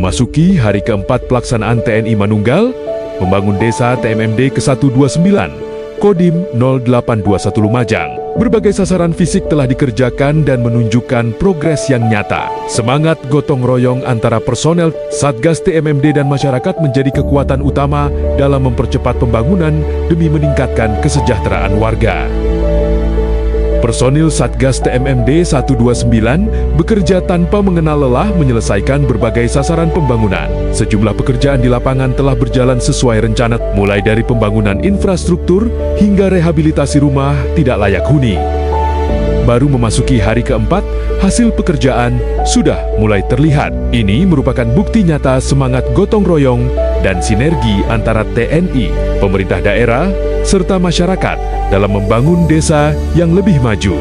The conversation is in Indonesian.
Memasuki hari keempat pelaksanaan TNI Manunggal, membangun desa TMMD ke-129, Kodim 0821 Lumajang. Berbagai sasaran fisik telah dikerjakan dan menunjukkan progres yang nyata. Semangat gotong royong antara personel Satgas TMMD dan masyarakat menjadi kekuatan utama dalam mempercepat pembangunan demi meningkatkan kesejahteraan warga. Personil Satgas TMMD 129 bekerja tanpa mengenal lelah menyelesaikan berbagai sasaran pembangunan. Sejumlah pekerjaan di lapangan telah berjalan sesuai rencana, mulai dari pembangunan infrastruktur hingga rehabilitasi rumah tidak layak huni. Baru memasuki hari keempat, hasil pekerjaan sudah mulai terlihat. Ini merupakan bukti nyata semangat gotong royong dan sinergi antara TNI, pemerintah daerah, serta masyarakat dalam membangun desa yang lebih maju.